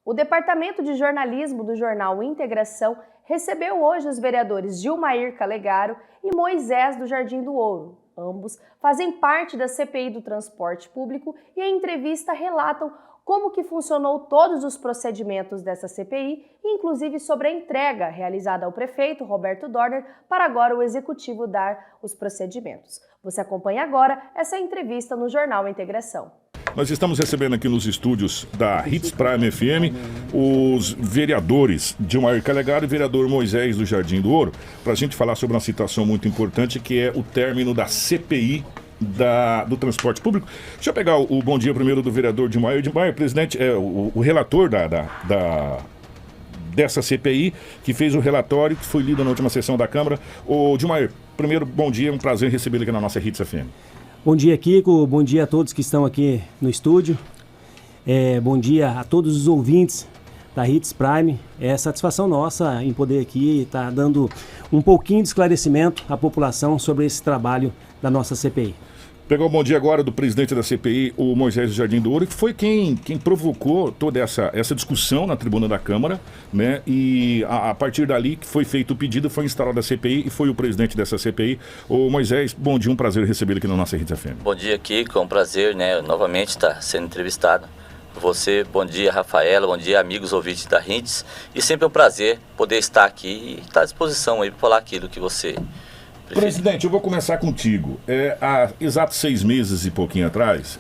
O Departamento de Jornalismo do jornal Integração recebeu hoje os vereadores Gilmair Calegaro e Moisés do Jardim do Ouro. Ambos fazem parte da CPI do transporte público e em entrevista relatam como que funcionou todos os procedimentos dessa CPI, inclusive sobre a entrega realizada ao prefeito Roberto Dorner para agora o executivo dar os procedimentos. Você acompanha agora essa entrevista no Jornal Integração. Nós estamos recebendo aqui nos estúdios da Hits Prime FM os vereadores Gilmair Calegaro e vereador Moisés do Jardim do Ouro, para a gente falar sobre uma situação muito importante que é o término da CPI do transporte público. Deixa eu pegar o bom dia primeiro do vereador Gilmair. Gilmair, presidente, o relator dessa CPI, que fez o relatório que foi lido na última sessão da Câmara. Ô Gilmair, primeiro, bom dia, é um prazer recebê-lo aqui na nossa Hits FM. Bom dia, Kiko. Bom dia a todos que estão aqui no estúdio. Bom dia a todos os ouvintes da Hits Prime. É satisfação nossa em poder aqui estar dando um pouquinho de esclarecimento à população sobre esse trabalho da nossa CPI. Pegar o bom dia agora do presidente da CPI, o Moisés do Jardim do Ouro, que foi quem provocou toda essa discussão na tribuna da Câmara, né? E a partir dali que foi feito o pedido, foi instalada a CPI e foi o presidente dessa CPI. Ô Moisés, bom dia, um prazer recebê-lo aqui na nossa Hits FM. Bom dia, Kiko, é um prazer, né, novamente estar sendo entrevistado por você. Bom dia, Rafaela, bom dia, amigos ouvintes da Hits. E sempre é um prazer poder estar aqui e estar à disposição aí para falar aquilo que você Presidente, eu vou começar contigo. Há exatos 6 meses e pouquinho atrás,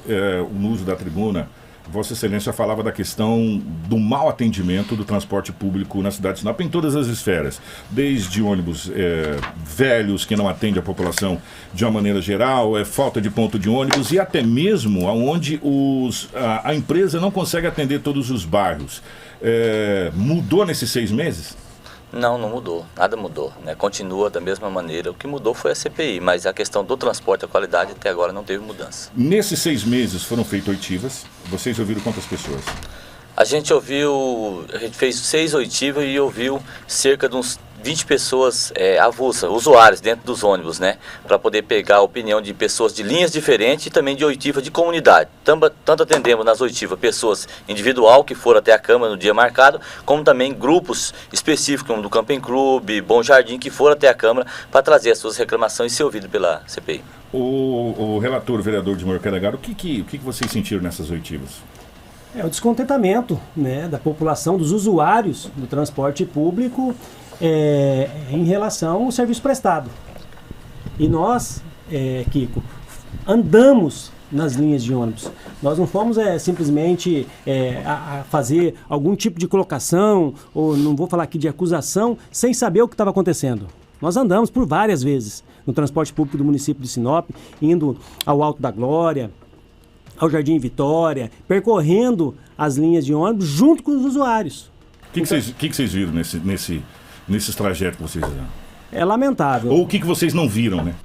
no uso da tribuna, Vossa Excelência falava da questão do mau atendimento do transporte público na cidade de Sinop em todas as esferas, desde ônibus velhos que não atendem a população de uma maneira geral, falta de ponto de ônibus e até mesmo onde a empresa não consegue atender todos os bairros. Mudou nesses 6 meses? Não mudou, nada mudou, né? Continua da mesma maneira. O que mudou foi a CPI, mas a questão do transporte, a qualidade, até agora não teve mudança. Nesses 6 meses foram feitas oitivas. Vocês ouviram quantas pessoas? A gente fez 6 oitivas e ouviu cerca de uns 20 pessoas avulsas, usuários dentro dos ônibus, né? Para poder pegar a opinião de pessoas de linhas diferentes e também de oitiva de comunidade. Tanto atendemos nas oitivas pessoas individual que foram até a Câmara no dia marcado, como também grupos específicos, como do Camping Clube, Bom Jardim, que foram até a Câmara para trazer as suas reclamações e ser ouvido pela CPI. O relator, o vereador Gilmair Calegaro, o que vocês sentiram nessas oitivas? O descontentamento, né, da população, dos usuários do transporte público em relação ao serviço prestado. E nós, Kiko, andamos nas linhas de ônibus. Nós não fomos simplesmente a fazer algum tipo de colocação, ou não vou falar aqui de acusação, sem saber o que estava acontecendo. Nós andamos por várias vezes no transporte público do município de Sinop, indo ao Alto da Glória, ao Jardim Vitória, percorrendo as linhas de ônibus junto com os usuários. O que vocês viram nesses trajetos que vocês fizeram? É lamentável. Ou o que vocês não viram, né?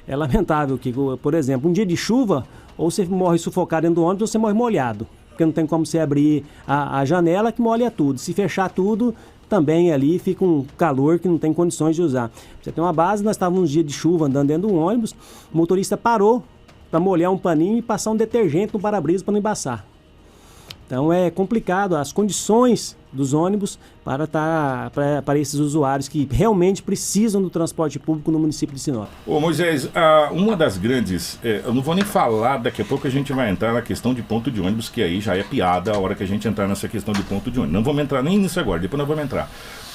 É lamentável que, por exemplo, um dia de chuva, ou você morre sufocado dentro do ônibus, ou você morre molhado. Porque não tem como você abrir a janela que molha tudo. Se fechar tudo, também ali fica um calor que não tem condições de usar. Você tem uma base, nós estávamos uns dias de chuva andando dentro do ônibus, o motorista parou para molhar um paninho e passar um detergente no para-brisa para não embaçar. Então é complicado as condições dos ônibus para esses usuários que realmente precisam do transporte público no município de Sinop. Ô Moisés, uma das grandes, eu não vou nem falar, daqui a pouco a gente vai entrar na questão de ponto de ônibus, que aí já é piada a hora que a gente entrar nessa questão de ponto de ônibus. Não vamos entrar nem nisso agora, depois nós vamos entrar.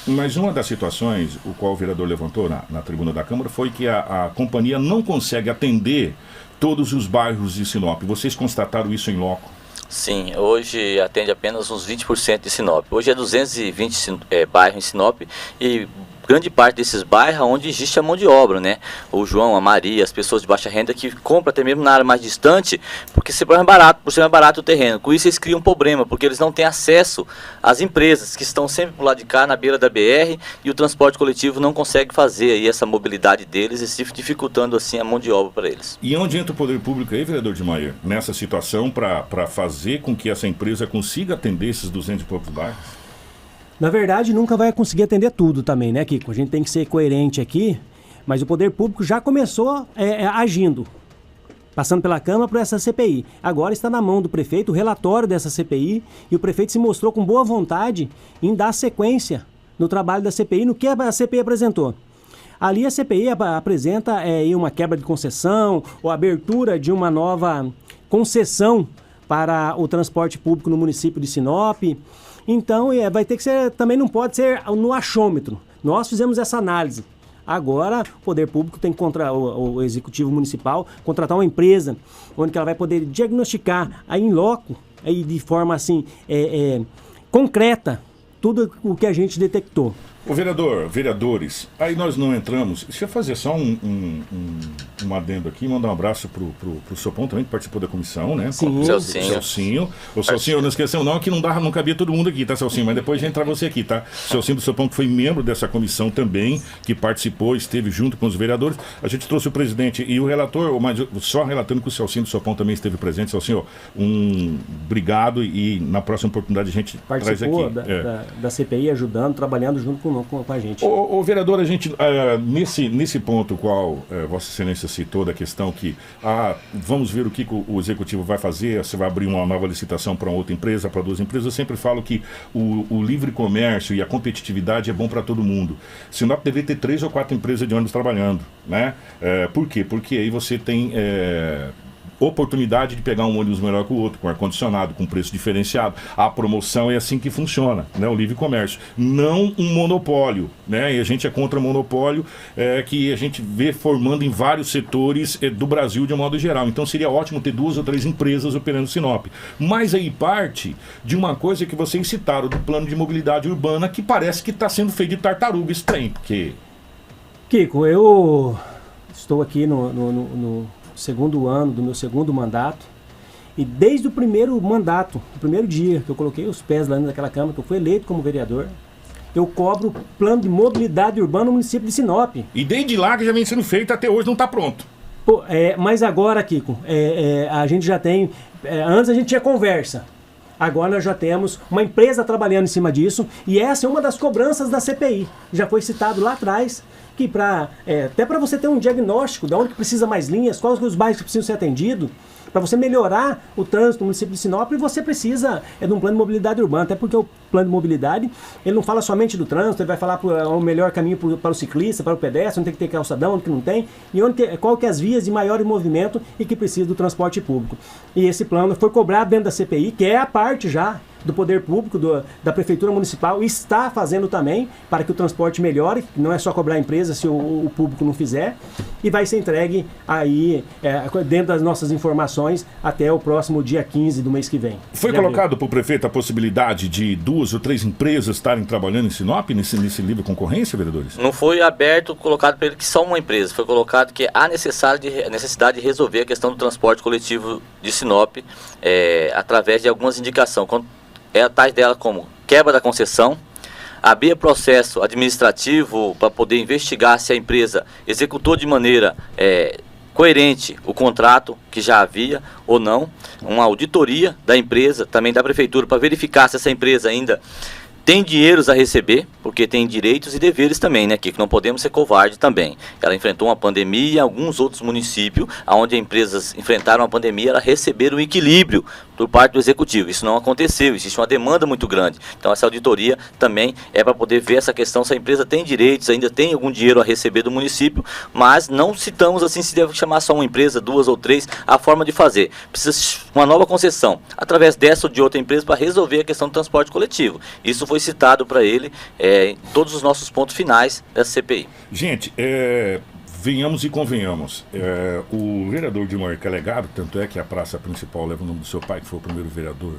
Mas uma das situações, o qual o vereador levantou na tribuna da Câmara, foi que a companhia não consegue atender todos os bairros de Sinop. Vocês constataram isso em loco? Sim, hoje atende apenas uns 20% de Sinop. Hoje é 220 bairros em Sinop e grande parte desses bairros onde existe a mão de obra, né? O João, a Maria, as pessoas de baixa renda que compram até mesmo na área mais distante, porque por ser mais barato o terreno. Com isso eles criam um problema, porque eles não têm acesso às empresas que estão sempre por lá de cá, na beira da BR, e o transporte coletivo não consegue fazer aí essa mobilidade deles e se dificultando assim a mão de obra para eles. E onde entra o poder público aí, vereador Gilmair, nessa situação para fazer com que essa empresa consiga atender esses 200 e poucos bairros? Na verdade, nunca vai conseguir atender tudo também, né, Kiko? A gente tem que ser coerente aqui, mas o poder público já começou agindo. passando pela Câmara para essa CPI. Agora está na mão do prefeito o relatório dessa CPI e o prefeito se mostrou com boa vontade em dar sequência no trabalho da CPI, no que a CPI apresentou. Ali a CPI apresenta uma quebra de concessão ou abertura de uma nova concessão para o transporte público no município de Sinop. Então, vai ter que ser, também não pode ser no achômetro. Nós fizemos essa análise. Agora, o poder público tem que o executivo municipal contratar uma empresa onde que ela vai poder diagnosticar aí em loco, aí de forma assim, concreta, tudo o que a gente detectou. O vereadores, aí nós não entramos. Deixa eu fazer só um adendo aqui, mandar um abraço pro Sopão também, que participou da comissão, né? Sim. Celcinho. O Celcinho, não esqueceu não, que não cabia todo mundo aqui, tá, Celcinho? Mas depois já entra você aqui, tá? Celcinho do Sopão, que foi membro dessa comissão também, que participou, esteve junto com os vereadores. A gente trouxe o presidente e o relator, mas só relatando que o Celcinho do Sopão também esteve presente. Celcinho, obrigado e na próxima oportunidade a gente participou traz aqui. Da CPI, ajudando, trabalhando junto com a gente. O vereador, a gente, nesse ponto qual Vossa Excelência citou, da questão que vamos ver o que o Executivo vai fazer, se vai abrir uma nova licitação para outra empresa, para duas empresas, eu sempre falo que o livre comércio e a competitividade é bom para todo mundo. Sinop deveria ter 3 ou 4 empresas de ônibus trabalhando, né? Por quê? Porque aí você tem oportunidade de pegar um ônibus melhor que o outro, com ar-condicionado, com preço diferenciado. A promoção é assim que funciona, né? O livre comércio. Não um monopólio, né? E a gente é contra monopólio que a gente vê formando em vários setores do Brasil de um modo geral. Então seria ótimo ter 2 ou 3 empresas operando Sinop. Mas aí parte de uma coisa que vocês citaram, do plano de mobilidade urbana, que parece que está sendo feito de tartaruga esse trem, porque... Kiko, eu estou aqui no segundo ano do meu segundo mandato, e desde o primeiro mandato, o primeiro dia que eu coloquei os pés lá dentro daquela Câmara, que eu fui eleito como vereador, eu cobro o plano de mobilidade urbana no município de Sinop. E desde lá que já vem sendo feito, até hoje não está pronto. Pô, mas agora, Kiko, a gente já tem... antes a gente tinha conversa. Agora nós já temos uma empresa trabalhando em cima disso, e essa é uma das cobranças da CPI. Já foi citado lá atrás, que até para você ter um diagnóstico de onde que precisa mais linhas, quais os bairros que precisam ser atendidos, para você melhorar o trânsito no município de Sinop, você precisa de um plano de mobilidade urbana, até porque o plano de mobilidade, ele não fala somente do trânsito, ele vai falar o melhor caminho para o ciclista, para o pedestre, onde tem que ter calçadão, onde que não tem, e qual que é as vias de maior movimento e que precisa do transporte público. E esse plano foi cobrado dentro da CPI, que é a parte já do poder público, da prefeitura municipal, está fazendo também para que o transporte melhore, não é só cobrar a empresa se o público não fizer, e vai ser entregue aí, dentro das nossas informações, até o próximo dia 15 do mês que vem. Foi colocado para o prefeito a possibilidade de 2 ou 3 empresas estarem trabalhando em Sinop, nesse livre concorrência, vereadores? Não foi aberto, colocado para ele que só uma empresa, foi colocado que há necessidade de resolver a questão do transporte coletivo de Sinop, através de algumas indicações, tais dela como quebra da concessão, abrir processo administrativo para poder investigar se a empresa executou de maneira coerente o contrato que já havia ou não, uma auditoria da empresa, também da prefeitura, para verificar se essa empresa ainda tem dinheiros a receber, porque tem direitos e deveres também, né, que não podemos ser covarde também. Ela enfrentou uma pandemia e alguns outros municípios, onde empresas enfrentaram a pandemia, elas receberam um equilíbrio por parte do executivo. Isso não aconteceu, existe uma demanda muito grande. Então essa auditoria também é para poder ver essa questão, se a empresa tem direitos, ainda tem algum dinheiro a receber do município, mas não citamos assim se deve chamar só uma empresa, 2 ou 3, a forma de fazer. Precisa uma nova concessão, através dessa ou de outra empresa, para resolver a questão do transporte coletivo. Isso foi citado para ele em todos os nossos pontos finais dessa CPI. Gente, venhamos e convenhamos. O vereador Dilmar Calegaro, tanto é que a praça principal leva o nome do seu pai, que foi o primeiro vereador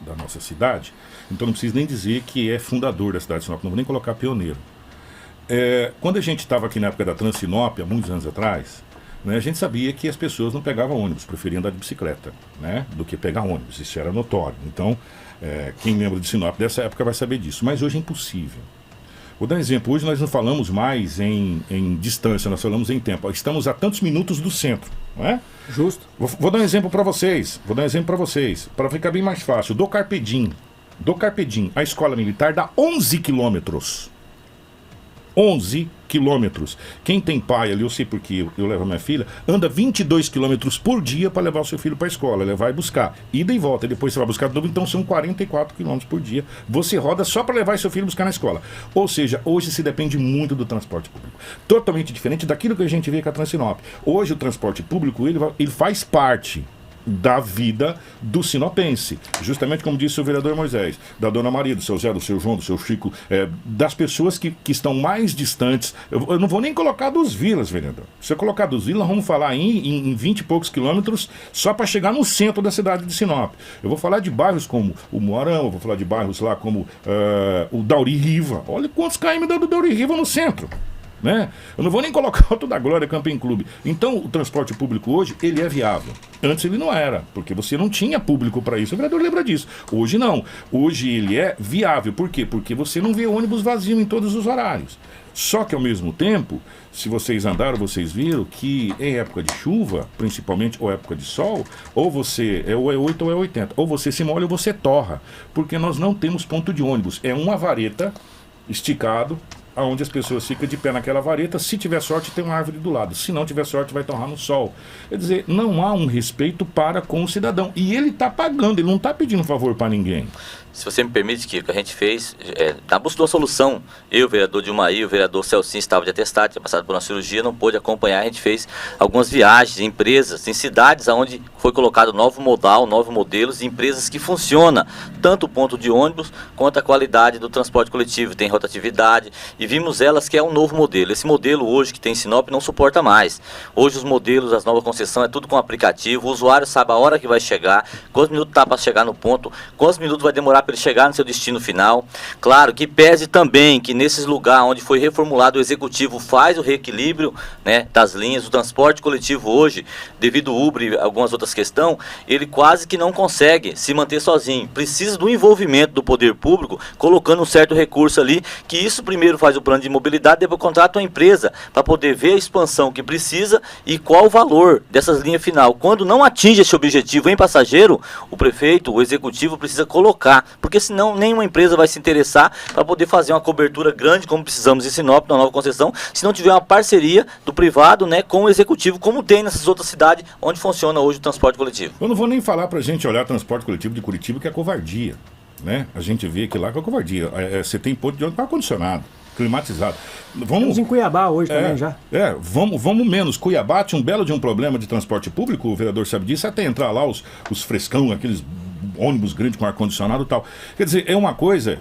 da nossa cidade, então não preciso nem dizer que é fundador da cidade de Sinop, não vou nem colocar pioneiro. Quando a gente estava aqui na época da Transinop, há muitos anos atrás, né, a gente sabia que as pessoas não pegavam ônibus, preferiam andar de bicicleta, né, do que pegar ônibus, isso era notório. Então, quem lembra de Sinop dessa época vai saber disso, mas hoje é impossível. Vou dar um exemplo, hoje nós não falamos mais em distância, nós falamos em tempo. Estamos a tantos minutos do centro, não é? Justo. Vou dar um exemplo para vocês, para ficar bem mais fácil. Do Carpedim, a escola militar dá 11 quilômetros. 11 quilômetros. Quem tem pai ali, eu sei porque eu levo a minha filha, anda 22 quilômetros por dia para levar o seu filho para a escola, levar e buscar. Ida e volta, depois você vai buscar de novo, então são 44 quilômetros por dia. Você roda só para levar seu filho buscar na escola. Ou seja, hoje se depende muito do transporte público. Totalmente diferente daquilo que a gente vê com a Transinop. Hoje o transporte público, ele faz parte da vida do sinopense, justamente como disse o vereador Moisés, da dona Maria, do seu Zé, do seu João, do seu Chico, das pessoas que estão mais distantes. Eu não vou nem colocar dos vilas, vereador. Se eu colocar dos vilas, vamos falar em 20 e poucos quilômetros só para chegar no centro da cidade de Sinop. Eu vou falar de bairros como o Moarão, eu vou falar de bairros lá como o Dauri Riva. Olha quantos km dá do Dauri Riva no centro. Né? Eu não vou nem colocar o Alto da Glória Camping Clube. Então o transporte público hoje, ele é viável. Antes ele não era, porque você não tinha público para isso. O vereador lembra disso. Hoje não. Hoje ele é viável. Por quê? Porque você não vê ônibus vazio em todos os horários. Só que ao mesmo tempo, se vocês andaram, vocês viram que em época de chuva, principalmente, ou época de sol, ou você ou é 8 ou é 80. Ou você se molha ou você torra. Porque nós não temos ponto de ônibus. É uma vareta esticado, onde as pessoas ficam de pé naquela vareta. Se tiver sorte, tem uma árvore do lado. Se não tiver sorte, vai torrar no sol. Quer dizer, não há um respeito para com o cidadão. E ele está pagando, ele não está pedindo favor para ninguém. Se você me permite, Kiko, a gente fez, na busca de uma solução, eu, o vereador Dilmair, o vereador Celcinho estava de atestado, tinha passado por uma cirurgia, não pôde acompanhar, a gente fez algumas viagens em empresas, em cidades onde foi colocado novo modal, novos modelos, de empresas que funcionam, tanto o ponto de ônibus, quanto a qualidade do transporte coletivo, tem rotatividade, e vimos elas que é um novo modelo. Esse modelo hoje que tem em Sinop não suporta mais. Hoje os modelos, as novas concessões, é tudo com aplicativo, o usuário sabe a hora que vai chegar, quantos minutos está para chegar no ponto, quantos minutos vai demorar para ele chegar no seu destino final. Claro que pese também que nesses lugares onde foi reformulado o executivo faz o reequilíbrio, né, das linhas. O transporte coletivo hoje, devido ao Uber e algumas outras questões, ele quase que não consegue se manter sozinho. Precisa do envolvimento do poder público, colocando um certo recurso ali, que isso primeiro faz o plano de mobilidade, depois contrata uma empresa para poder ver a expansão que precisa e qual o valor dessas linhas final. Quando não atinge esse objetivo em passageiro, o prefeito, o executivo precisa colocar, porque senão nenhuma empresa vai se interessar para poder fazer uma cobertura grande, como precisamos em Sinop, na nova concessão, se não tiver uma parceria do privado, né, com o executivo, como tem nessas outras cidades onde funciona hoje o transporte coletivo. Eu não vou nem falar para a gente olhar transporte coletivo de Curitiba, que é covardia. Né? A gente vê que lá que é covardia. Você tem ponto de ônibus para ar-condicionado, climatizado. Vamos em Cuiabá hoje também já. Vamos menos. Cuiabá tinha um belo de um problema de transporte público, o vereador sabe disso, até entrar lá os frescão, aqueles ônibus grandes com ar-condicionado e tal. Quer dizer, é uma coisa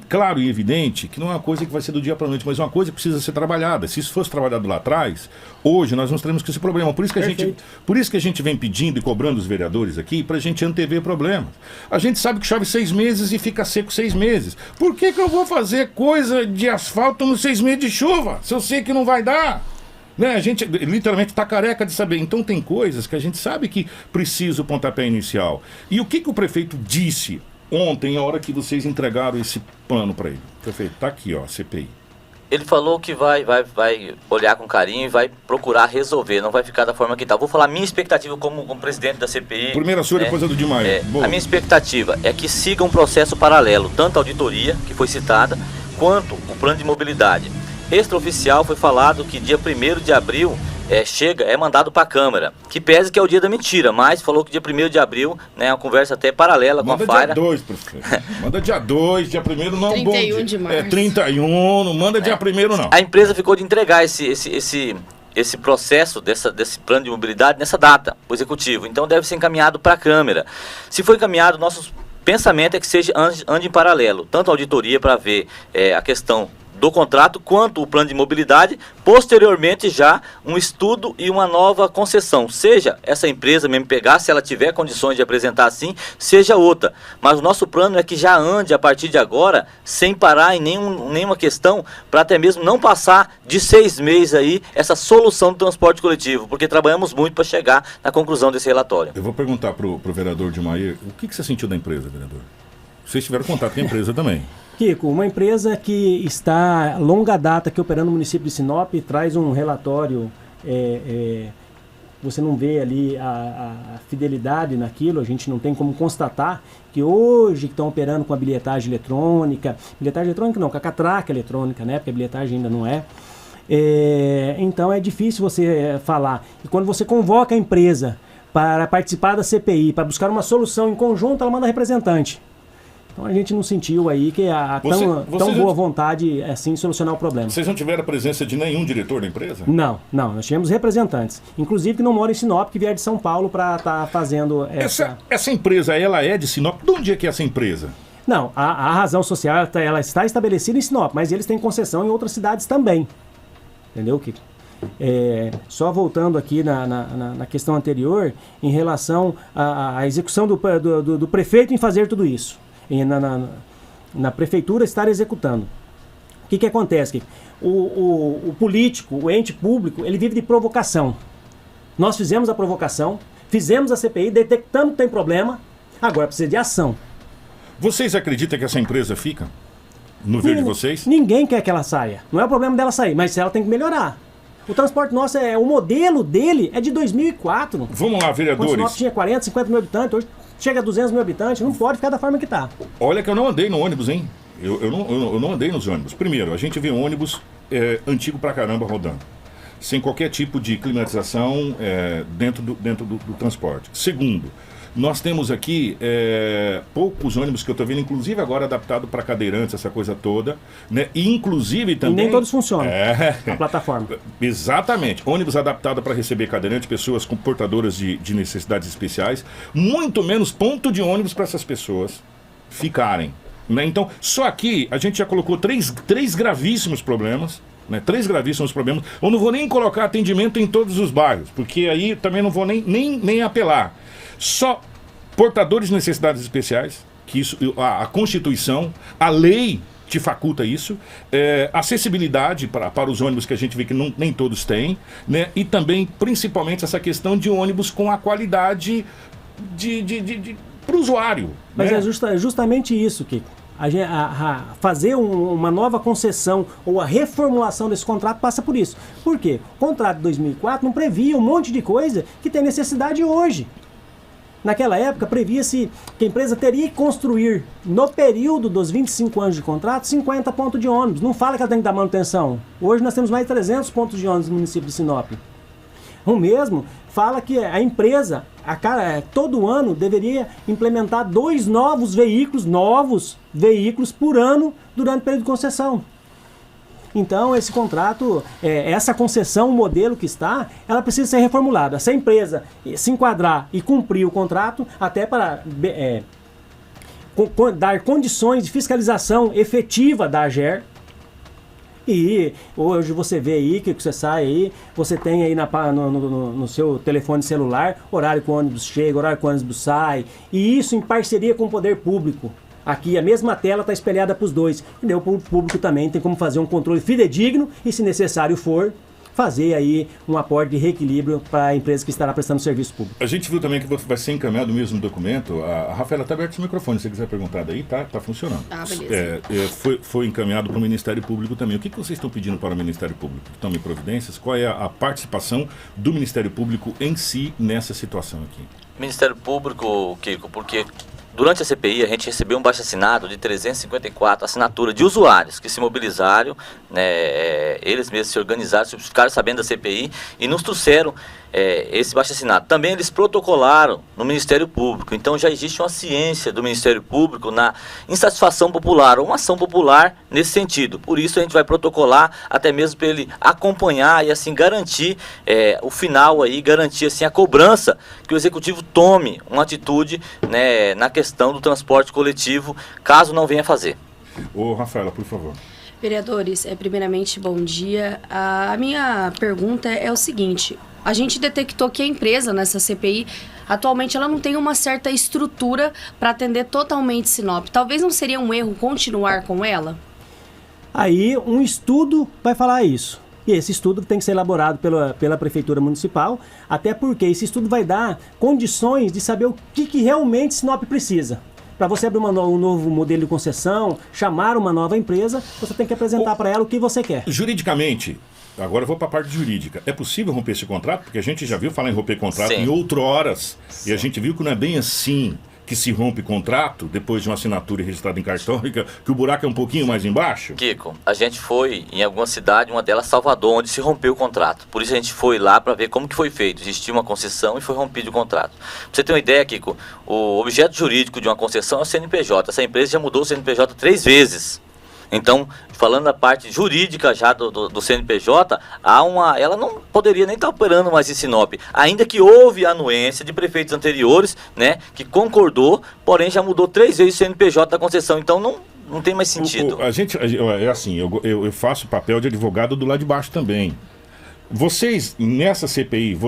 claro e evidente que não é uma coisa que vai ser do dia para a noite, mas é uma coisa que precisa ser trabalhada. Se isso fosse trabalhado lá atrás, hoje nós não teremos esse problema. Por isso que a gente vem pedindo e cobrando os vereadores aqui para a gente antever problemas. A gente sabe que chove 6 meses e fica seco 6 meses. Por que eu vou fazer coisa de asfalto nos 6 meses de chuva, se eu sei que não vai dar? Né? A gente literalmente está careca de saber. Então tem coisas que a gente sabe que precisa o pontapé inicial. E o que o prefeito disse ontem, a hora que vocês entregaram esse plano para ele? Prefeito, tá aqui, ó, CPI. Ele falou que vai olhar com carinho e vai procurar resolver, não vai ficar da forma que está. Vou falar a minha expectativa como presidente da CPI. Primeiro a sua, depois a do Dilmair. A minha expectativa é que siga um processo paralelo, tanto a auditoria, que foi citada, quanto o plano de mobilidade. Extraoficial foi falado que dia 1º de abril é mandado para a Câmara, que pese que é o dia da mentira, mas falou que dia 1º de abril, né, uma conversa até paralela com a FAIRA. Manda dia 2, professor. Manda dia 2, dia 1º não é um bom dia. 31 de março. 31, não manda dia 1º não. A empresa ficou de entregar esse processo desse plano de mobilidade nessa data, o executivo, então deve ser encaminhado para a Câmara. Se for encaminhado, nosso pensamento é que seja ande em paralelo, tanto a auditoria para ver a questão do contrato, quanto o plano de mobilidade, posteriormente já um estudo e uma nova concessão, seja essa empresa mesmo pegar, se ela tiver condições de apresentar assim, seja outra, mas o nosso plano é que já ande a partir de agora, sem parar em nenhuma questão, para até mesmo não passar de 6 meses aí, essa solução do transporte coletivo, porque trabalhamos muito para chegar na conclusão desse relatório. Eu vou perguntar pro vereador Dilmair, o que você sentiu da empresa, vereador? Vocês tiveram contato com a empresa também? Kiko, uma empresa que está longa data aqui operando no município de Sinop, traz um relatório você não vê ali a fidelidade naquilo, a gente não tem como constatar que hoje que estão operando com a bilhetagem eletrônica não, com a catraca eletrônica, né? Porque a bilhetagem ainda não é. Então é difícil você falar. E quando você convoca a empresa para participar da CPI, para buscar uma solução em conjunto, ela manda representante. Então a gente não sentiu aí que tão boa vontade assim solucionar o problema. Vocês não tiveram a presença de nenhum diretor da empresa? Não, nós tivemos representantes, inclusive que não moram em Sinop, que vieram de São Paulo para estar fazendo essa empresa, ela é de Sinop? De onde é que é essa empresa? Não, a razão social ela está estabelecida em Sinop, mas eles têm concessão em outras cidades também. Entendeu, Kiko? Só voltando aqui na questão anterior, em relação à execução do prefeito em fazer tudo isso. Na prefeitura estar executando. O que acontece? O político, o ente público, ele vive de provocação. Nós fizemos a provocação, fizemos a CPI, detectamos que tem problema, agora precisa de ação. Vocês acreditam que essa empresa fica no ver de vocês? Ninguém quer que ela saia. Não é o problema dela sair, mas ela tem que melhorar. O transporte nosso, o modelo dele é de 2004. Vamos lá, vereadores. Quando o tinha 40, 50 mil habitantes, hoje chega a 200 mil habitantes, não pode ficar da forma que está. Olha que eu não andei no ônibus, hein? Eu não andei nos ônibus. Primeiro, a gente vê ônibus antigo pra caramba rodando, sem qualquer tipo de climatização dentro do transporte. Segundo, nós temos aqui poucos ônibus que eu estou vendo, inclusive agora adaptado para cadeirantes, essa coisa toda, né? E inclusive também... E nem todos funcionam, a plataforma. Exatamente. Ônibus adaptado para receber cadeirantes, pessoas com portadoras de necessidades especiais, muito menos ponto de ônibus para essas pessoas ficarem. Né? Então, só aqui a gente já colocou três gravíssimos problemas, né? 3 gravíssimos problemas. Eu não vou nem colocar atendimento em todos os bairros, porque aí também não vou nem apelar. Só portadores de necessidades especiais, que isso, a Constituição, a lei te faculta isso, acessibilidade para os ônibus que a gente vê que nem todos têm, né? E também, principalmente, essa questão de ônibus com a qualidade para o usuário. Mas né? é justamente isso, Kiko. Fazer uma nova concessão ou a reformulação desse contrato passa por isso. Por quê? O contrato de 2004 não previa um monte de coisa que tem necessidade hoje. Naquela época, previa-se que a empresa teria que construir, no período dos 25 anos de contrato, 50 pontos de ônibus. Não fala que ela tem que dar manutenção. Hoje nós temos mais de 300 pontos de ônibus no município de Sinop. O mesmo fala que a empresa, todo ano, deveria implementar 2 novos veículos por ano durante o período de concessão. Então, esse contrato, essa concessão, o modelo que está, ela precisa ser reformulada. Se a empresa se enquadrar e cumprir o contrato, até para dar condições de fiscalização efetiva da AGER. E hoje você vê aí, que você sai aí, você tem aí no seu telefone celular, horário que o ônibus chega, horário que o ônibus sai, e isso em parceria com o poder público. Aqui a mesma tela está espelhada para os dois. E o público também tem como fazer um controle fidedigno e, se necessário for, fazer aí um aporte de reequilíbrio para a empresa que estará prestando serviço público. A gente viu também que vai ser encaminhado o mesmo documento. A Rafaela está aberto o microfone, se você quiser perguntar daí, tá funcionando. Ah, beleza. Foi encaminhado para o Ministério Público também. O que vocês estão pedindo para o Ministério Público? Tome providências? Qual é a participação do Ministério Público em si nessa situação aqui? Ministério Público, Kiko, porque durante a CPI a gente recebeu um abaixo-assinado de 354 assinaturas de usuários que se mobilizaram, né, eles mesmos se organizaram, ficaram sabendo da CPI e nos trouxeram esse abaixo-assinado. Também eles protocolaram no Ministério Público, então já existe uma ciência do Ministério Público na insatisfação popular, ou uma ação popular nesse sentido. Por isso a gente vai protocolar até mesmo para ele acompanhar e assim garantir o final aí, garantir assim a cobrança que o Executivo tome uma atitude, né, na questão do transporte coletivo, caso não venha fazer. Ô, Rafaela, por favor. Vereadores, primeiramente, bom dia. A minha pergunta é o seguinte: a gente detectou que a empresa nessa CPI, atualmente, ela não tem uma certa estrutura para atender totalmente Sinop. Talvez não seria um erro continuar com ela? Aí um estudo vai falar isso. E esse estudo tem que ser elaborado pela Prefeitura Municipal, até porque esse estudo vai dar condições de saber o que realmente Sinop precisa. Para você abrir um novo modelo de concessão, chamar uma nova empresa, você tem que apresentar para ela o que você quer. Juridicamente, agora eu vou para a parte jurídica. É possível romper esse contrato? Porque a gente já viu falar em romper contrato Sim. em outroras. E a gente viu que não é bem assim que se rompe contrato, depois de uma assinatura registrada em cartórica, que o buraco é um pouquinho mais embaixo? Kiko, a gente foi em alguma cidade, uma delas Salvador, onde se rompeu o contrato. Por isso a gente foi lá para ver como que foi feito. Existia uma concessão e foi rompido o contrato. Pra você ter uma ideia, Kiko, o objeto jurídico de uma concessão é o CNPJ. Essa empresa já mudou o CNPJ 3 vezes. Então, falando da parte jurídica já do CNPJ, ela não poderia nem estar operando mais em Sinop, ainda que houve anuência de prefeitos anteriores, né, que concordou, porém já mudou 3 vezes o CNPJ da concessão, então não tem mais sentido. É assim, eu faço papel de advogado do lado de baixo também. Vocês, nessa CPI,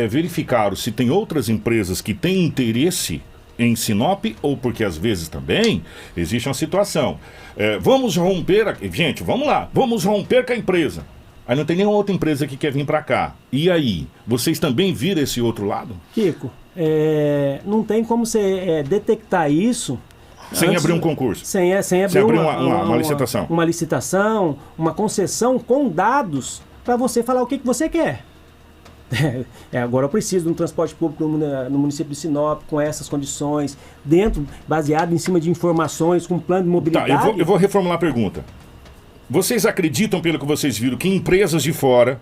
verificaram se tem outras empresas que têm interesse em Sinop, ou porque às vezes também existe uma situação. Vamos romper, gente, vamos lá, vamos romper com a empresa. Aí não tem nenhuma outra empresa que quer vir para cá. E aí, vocês também viram esse outro lado? Kiko, não tem como você detectar isso sem abrir um concurso. Sem abrir uma licitação. Uma licitação, uma concessão com dados para você falar o que você quer. Agora eu preciso de um transporte público no município de Sinop com essas condições, baseado em cima de informações, com plano de mobilidade. Tá, eu vou reformular a pergunta. Vocês acreditam, pelo que vocês viram, que empresas de fora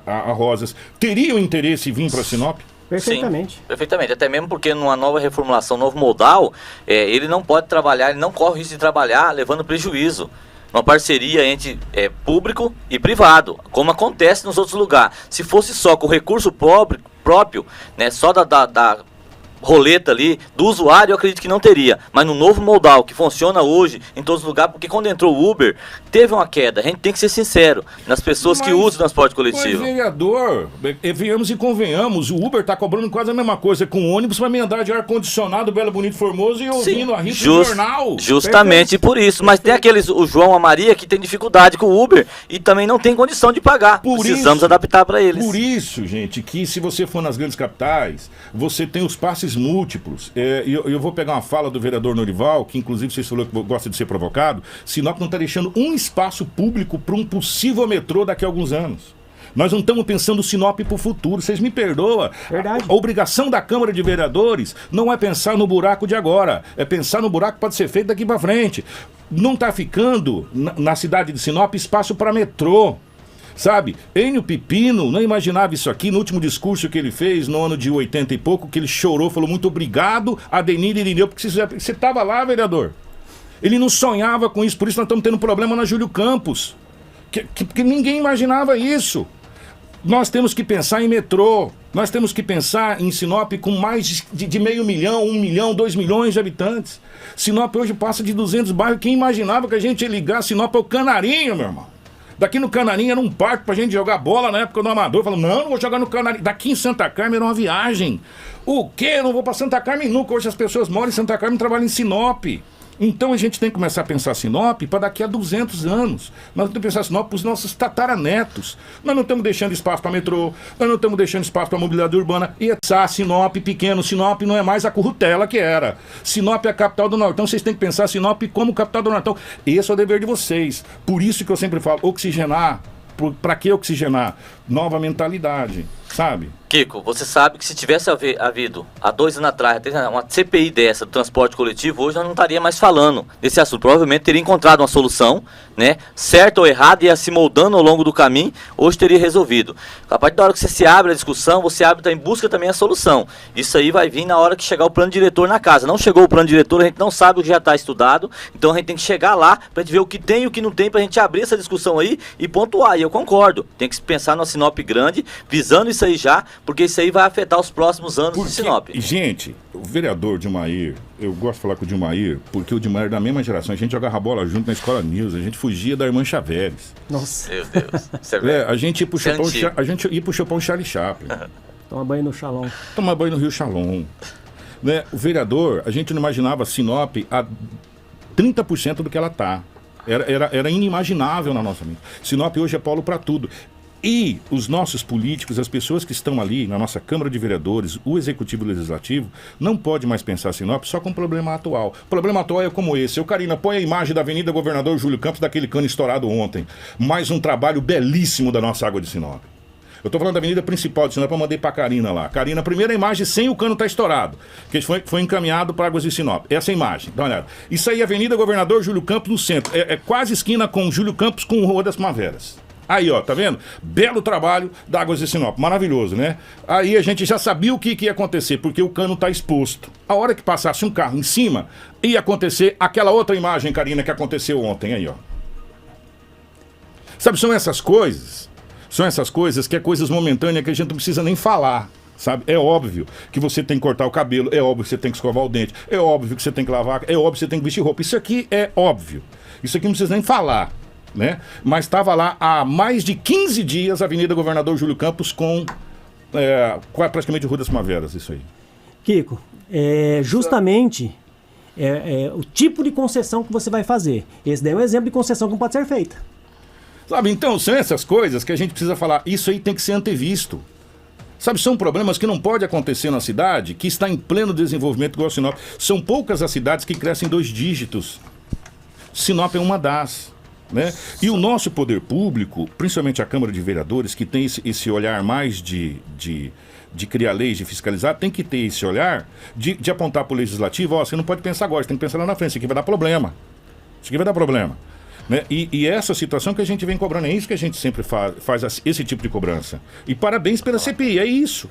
a Rosas, teriam interesse em vir para Sinop? Perfeitamente. Sim, perfeitamente. Até mesmo porque numa nova reformulação, novo modal, ele não pode trabalhar, ele não corre o risco de trabalhar levando prejuízo. Uma parceria entre público e privado, como acontece nos outros lugares. Se fosse só com recurso próprio, né, só da roleta ali, do usuário, eu acredito que não teria. Mas no novo modal, que funciona hoje em todos os lugares, porque quando entrou o Uber, teve uma queda. A gente tem que ser sincero nas pessoas que usam o transporte coletivo. Mas, vereador, viemos e convenhamos, o Uber está cobrando quase a mesma coisa com o ônibus para me andar de ar-condicionado, Belo, Bonito, Formoso e ouvindo a rita do jornal. Justamente por isso. Mas tem o João, a Maria, que tem dificuldade com o Uber e também não tem condição de pagar. Precisamos adaptar para eles. Por isso, gente, que se você for nas grandes capitais, você tem os passes múltiplos. Eu vou pegar uma fala do vereador Norival, que inclusive vocês falaram que gosta de ser provocado. Sinop não está deixando um espaço público para um possível metrô daqui a alguns anos. Nós não estamos pensando Sinop para o futuro. Vocês me perdoam. Verdade. A obrigação da Câmara de Vereadores não é pensar no buraco de agora. É pensar no buraco que pode ser feito daqui para frente. Não está ficando na cidade de Sinop espaço para metrô. Sabe, Enio Pipino não imaginava isso aqui no último discurso que ele fez no ano de 80 e pouco, que ele chorou, falou muito obrigado a Denir Irineu, porque você estava lá, vereador. Ele não sonhava com isso, por isso nós estamos tendo problema na Júlio Campos, que ninguém imaginava isso. Nós temos que pensar em metrô, nós temos que pensar em Sinop com mais de 500 mil, 1 milhão, 2 milhões de habitantes. Sinop hoje passa de 200 bairros, quem imaginava que a gente ia ligar Sinop ao Canarinho, meu irmão? Daqui no Canarinho era um parque pra gente jogar bola na época do Amador. Falou, não vou jogar no Canarinho. Daqui em Santa Carmen era uma viagem. O quê? Eu não vou pra Santa Carmen nunca. Hoje as pessoas moram em Santa Carmen e trabalham em Sinop. Então a gente tem que começar a pensar Sinop para daqui a 200 anos. Nós temos que pensar Sinop para os nossos tataranetos. Nós não estamos deixando espaço para metrô, nós não estamos deixando espaço para mobilidade urbana. E Sinop pequeno, Sinop não é mais a Currutela que era. Sinop é a capital do Nortão, vocês têm que pensar Sinop como capital do Nortão. Esse é o dever de vocês. Por isso que eu sempre falo, oxigenar. Para que oxigenar? Nova mentalidade, sabe? Kiko, você sabe que se tivesse havido há 2 anos atrás uma CPI dessa do transporte coletivo, hoje nós não estaria mais falando desse assunto. Provavelmente teria encontrado uma solução, né? Certo ou errado, ia se moldando ao longo do caminho, hoje teria resolvido. A partir da hora que você se abre a discussão, você abre em busca também a solução. Isso aí vai vir na hora que chegar o plano diretor na casa. Não chegou o plano diretor, a gente não sabe o que já está estudado, então a gente tem que chegar lá para a gente ver o que tem e o que não tem, para a gente abrir essa discussão aí e pontuar. E eu concordo, tem que pensar no Sinop grande, visando isso aí já, porque isso aí vai afetar os próximos anos de Sinop. Gente, o vereador Dilmair, eu gosto de falar com o Dilmair, porque o Dilmair é da mesma geração, a gente jogava bola junto na Escola News, a gente fugia da irmã Chaveres. Nossa. Meu Deus. Isso é a gente ia pro Chopão Charlie Chaplin. Tomar banho no Shalom. Tomar banho no Rio Shalom. Né? O vereador, a gente não imaginava Sinop a 30% do que ela tá. Era inimaginável na nossa mente. Sinop hoje é polo para tudo. E os nossos políticos, as pessoas que estão ali na nossa Câmara de Vereadores, o Executivo e o Legislativo, não pode mais pensar Sinop só com o problema atual. O problema atual é como esse. Eu, Karina, põe a imagem da Avenida Governador Júlio Campos, daquele cano estourado ontem. Mais um trabalho belíssimo da nossa água de Sinop. Eu tô falando da avenida principal de Sinop, eu mandei pra Karina lá. Karina, a primeira imagem sem o cano tá estourado, que foi encaminhado para Águas de Sinop. Essa imagem, dá uma olhada. Isso aí é Avenida Governador Júlio Campos no centro. É quase esquina com Júlio Campos com Rua das Primaveras. Aí, ó, tá vendo? Belo trabalho da Águas de Sinop, maravilhoso, né? Aí a gente já sabia o que ia acontecer, porque o cano tá exposto. A hora que passasse um carro em cima, ia acontecer aquela outra imagem, Karina, que aconteceu ontem, aí, ó. Sabe, são essas coisas que é coisas momentâneas que a gente não precisa nem falar, sabe? É óbvio que você tem que cortar o cabelo, é óbvio que você tem que escovar o dente, é óbvio que você tem que lavar, é óbvio que você tem que vestir roupa. Isso aqui é óbvio. Isso aqui não precisa nem falar, né? Mas estava lá há mais de 15 dias a Avenida Governador Júlio Campos com praticamente Rua das Primaveras, isso aí. Kiko, justamente o tipo de concessão que você vai fazer. Esse daí é um exemplo de concessão que não pode ser feita. Sabe, então são essas coisas que a gente precisa falar. Isso aí tem que ser antevisto. Sabe, são problemas que não pode acontecer na cidade que está em pleno desenvolvimento igual a Sinop. São poucas as cidades que crescem 2 dígitos. Sinop é uma das, né? E o nosso poder público, principalmente a Câmara de Vereadores, que tem esse olhar mais de criar leis, de fiscalizar, tem que ter esse olhar de apontar para o Legislativo, ó, você não pode pensar agora, você tem que pensar lá na frente, isso aqui vai dar problema. Isso aqui vai dar problema. Né? E essa situação que a gente vem cobrando, é isso que a gente sempre faz esse tipo de cobrança. E parabéns pela CPI, é isso.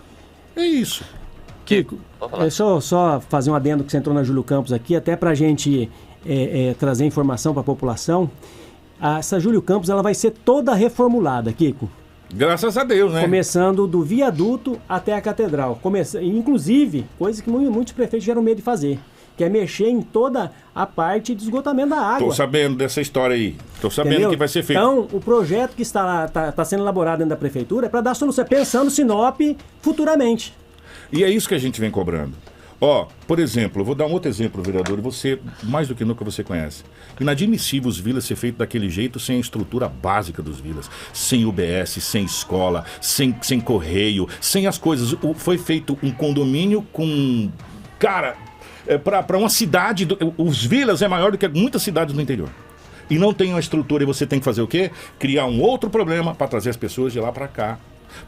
É isso. Kiko, só fazer um adendo que você entrou na Júlio Campos aqui, até para a gente trazer informação para a população. Essa Júlio Campos ela vai ser toda reformulada, Kiko. Graças a Deus, né? Começando do viaduto até a catedral. Inclusive, coisa que muitos prefeitos tiveram medo de fazer, que é mexer em toda a parte de esgotamento da água. Tô sabendo dessa história aí. Tô sabendo que vai ser feito. Então, o projeto que está sendo elaborado dentro da prefeitura é para dar solução, pensando Sinop futuramente. E é isso que a gente vem cobrando. Ó, por exemplo, eu vou dar um outro exemplo, vereador, e você, mais do que nunca, você conhece. Inadmissível os vilas ser feito daquele jeito sem a estrutura básica dos vilas. Sem UBS, sem escola, sem correio, sem as coisas. Foi feito um condomínio com... Cara... para uma cidade, os vilas é maior do que muitas cidades do interior. E não tem uma estrutura e você tem que fazer o quê? Criar um outro problema para trazer as pessoas de lá para cá.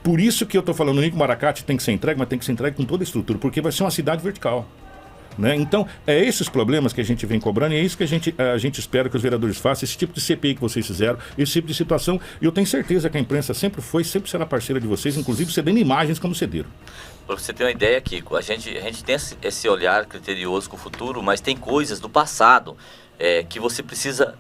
Por isso que eu estou falando, o Nico Maracate tem que ser entregue, mas tem que ser entregue com toda a estrutura, porque vai ser uma cidade vertical. Né? Então, é esses problemas que a gente vem cobrando e é isso que a gente espera que os vereadores façam, esse tipo de CPI que vocês fizeram, esse tipo de situação. E eu tenho certeza que a imprensa sempre será parceira de vocês, inclusive cedendo imagens como cederam. Para você ter uma ideia, Kiko, a gente tem esse olhar criterioso com o futuro, mas tem coisas do passado que você precisa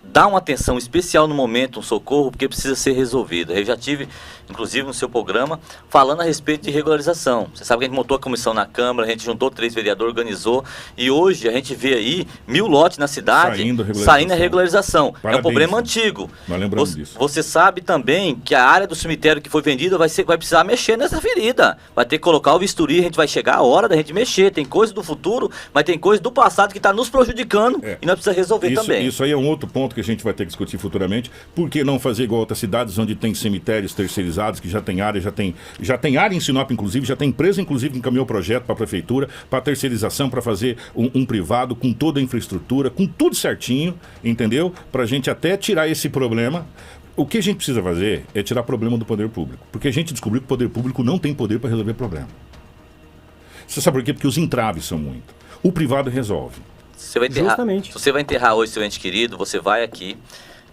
dar uma atenção especial no momento, um socorro, porque precisa ser resolvido. Eu já tive, inclusive, no seu programa, falando a respeito de regularização. Você sabe que a gente montou a comissão na Câmara, a gente juntou 3 vereadores, organizou, e hoje a gente vê aí 1000 lotes na cidade saindo a regularização. Parabéns, é um problema antigo. Nós lembramos disso. Você sabe também que a área do cemitério que foi vendida vai precisar mexer nessa ferida. Vai ter que colocar o bisturi, a gente vai chegar a hora da gente mexer. Tem coisa do futuro, mas tem coisa do passado que está nos prejudicando e nós precisamos resolver também. Isso aí é um outro ponto que a gente vai ter que discutir futuramente. Por que não fazer igual outras cidades onde tem cemitérios terceirizados, que já tem área, já tem área em Sinop, inclusive, já tem empresa, inclusive, que encaminhou o projeto para a prefeitura, para terceirização, para fazer um privado com toda a infraestrutura, com tudo certinho, entendeu? Para a gente até tirar esse problema. O que a gente precisa fazer é tirar problema do poder público, porque a gente descobriu que o poder público não tem poder para resolver problema. Você sabe por quê? Porque os entraves são muito. O privado resolve. Você vai enterrar, justamente. se você vai enterrar hoje seu ente querido, você vai aqui,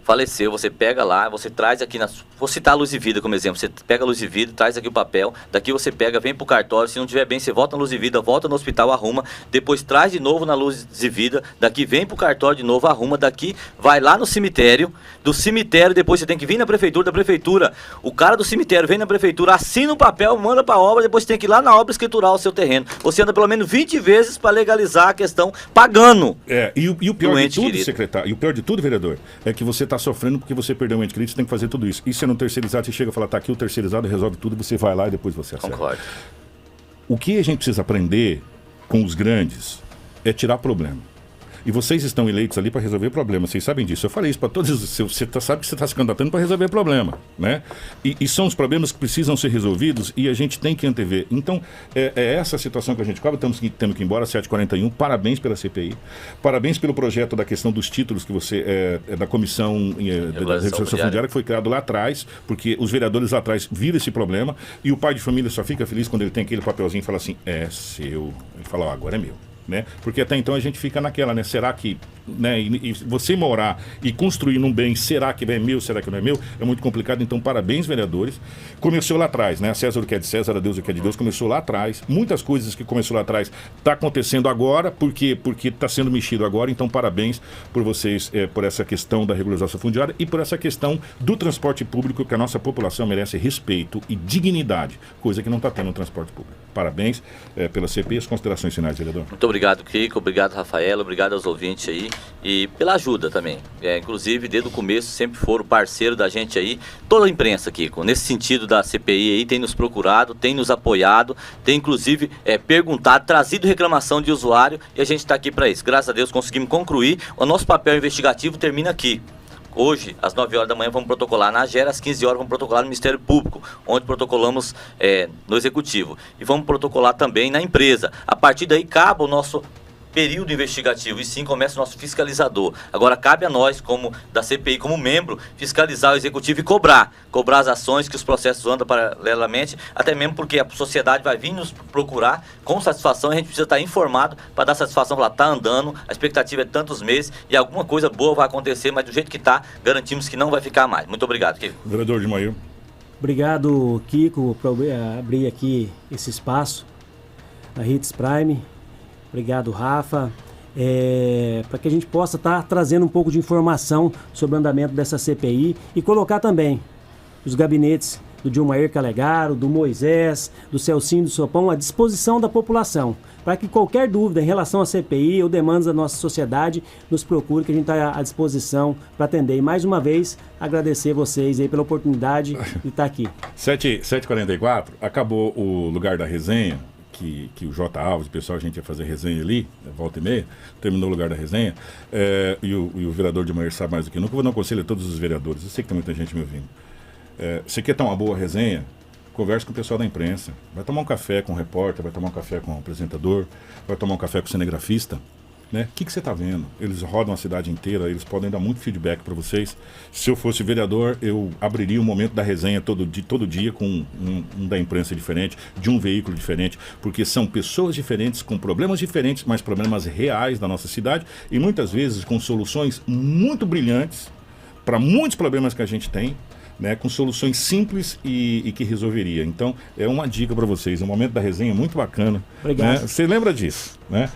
faleceu, você pega lá, você traz aqui, vou citar a Luz e Vida como exemplo, você pega a Luz e Vida, traz aqui o papel, daqui você pega, vem pro cartório, se não tiver bem, você volta na Luz e Vida, volta no hospital, arruma, depois traz de novo na Luz e Vida, daqui vem pro cartório de novo, arruma, daqui vai lá no cemitério, do cemitério depois você tem que vir na prefeitura, da prefeitura, o cara do cemitério vem na prefeitura, assina o papel, manda pra obra, depois você tem que ir lá na obra escriturar o seu terreno. Você anda pelo menos 20 vezes para legalizar a questão, pagando. E o pior de tudo, secretário, e o pior de tudo, vereador, é que você está sofrendo porque você perdeu um ente querido, você tem que fazer tudo isso. E se não terceirizado, você chega e fala, tá aqui o terceirizado, resolve tudo, você vai lá e depois você acerta. Concordo. O que a gente precisa aprender com os grandes é tirar problema. E vocês estão eleitos ali para resolver problemas, vocês sabem disso. Eu falei isso para todos, você sabe que você está se candidatando para resolver problema, né? E são os problemas que precisam ser resolvidos e a gente tem que antever. Então, é essa a situação que a gente cobra, temos que ir embora, 7h41, parabéns pela CPI, parabéns pelo projeto da questão dos títulos que você, da comissão da regulação fundiária que foi criado lá atrás, porque os vereadores lá atrás viram esse problema e o pai de família só fica feliz quando ele tem aquele papelzinho e fala assim, é seu. Ele fala, ó, agora é meu. Né? Porque até então a gente fica naquela, né? Será que, né? E você morar e construir num bem, será que é meu, será que não é meu? É muito complicado, então parabéns, vereadores. Começou lá atrás, né? César o que é de César, a Deus o que é de Deus, começou lá atrás. Muitas coisas que começou lá atrás tá acontecendo agora, porque tá sendo mexido agora, então parabéns por vocês, por essa questão da regularização fundiária e por essa questão do transporte público, que a nossa população merece respeito e dignidade, coisa que não está tendo no transporte público. Parabéns pela CPI, as considerações finais, vereador. Muito obrigado, Kiko, obrigado, Rafaela, obrigado aos ouvintes aí e pela ajuda também. Inclusive, desde o começo, sempre foram parceiro da gente aí, toda a imprensa, Kiko, nesse sentido da CPI aí, tem nos procurado, tem nos apoiado, tem inclusive perguntado, trazido reclamação de usuário e a gente está aqui para isso. Graças a Deus conseguimos concluir, o nosso papel investigativo termina aqui. Hoje, às 9 horas da manhã, vamos protocolar na AGER, às 15 horas vamos protocolar no Ministério Público, onde protocolamos no Executivo. E vamos protocolar também na empresa. A partir daí, cabe o nosso período investigativo e sim começa o nosso fiscalizador. Agora, cabe a nós, como da CPI, como membro, fiscalizar o Executivo e cobrar as ações que os processos andam paralelamente, até mesmo porque a sociedade vai vir nos procurar com satisfação, a gente precisa estar informado para dar satisfação, falar, está andando, a expectativa é tantos meses e alguma coisa boa vai acontecer, mas do jeito que está, garantimos que não vai ficar mais. Muito obrigado, Kiko. Vereador de Maio. Obrigado, Kiko, por abrir aqui esse espaço na Hits Prime. Obrigado, Rafa. Para que a gente possa estar trazendo um pouco de informação sobre o andamento dessa CPI e colocar também os gabinetes do Dilmair Calegaro, do Moisés, do Celcinho do Sopão à disposição da população, para que qualquer dúvida em relação à CPI ou demandas da nossa sociedade nos procure, que a gente está à disposição para atender. E mais uma vez, agradecer vocês aí pela oportunidade de estar aqui. 7h44, acabou o lugar da resenha. Que o J. Alves, o pessoal, a gente ia fazer resenha ali, volta e meia, terminou o lugar da resenha, e o vereador de Maio sabe mais do que nunca. Eu vou dar um conselho a todos os vereadores, eu sei que tem muita gente me ouvindo. Você quer ter uma boa resenha? Converse com o pessoal da imprensa. Vai tomar um café com o repórter, vai tomar um café com o apresentador, vai tomar um café com o cinegrafista. Né? O que você está vendo? Eles rodam a cidade inteira, eles podem dar muito feedback para vocês. Se eu fosse vereador, eu abriria o momento da resenha todo dia com um da imprensa diferente, de um veículo diferente, porque são pessoas diferentes, com problemas diferentes, mas problemas reais da nossa cidade e muitas vezes com soluções muito brilhantes para muitos problemas que a gente tem, né, com soluções simples e que resolveria. Então, é uma dica para vocês. O momento da resenha é muito bacana. Obrigado. Né? Você lembra disso, né?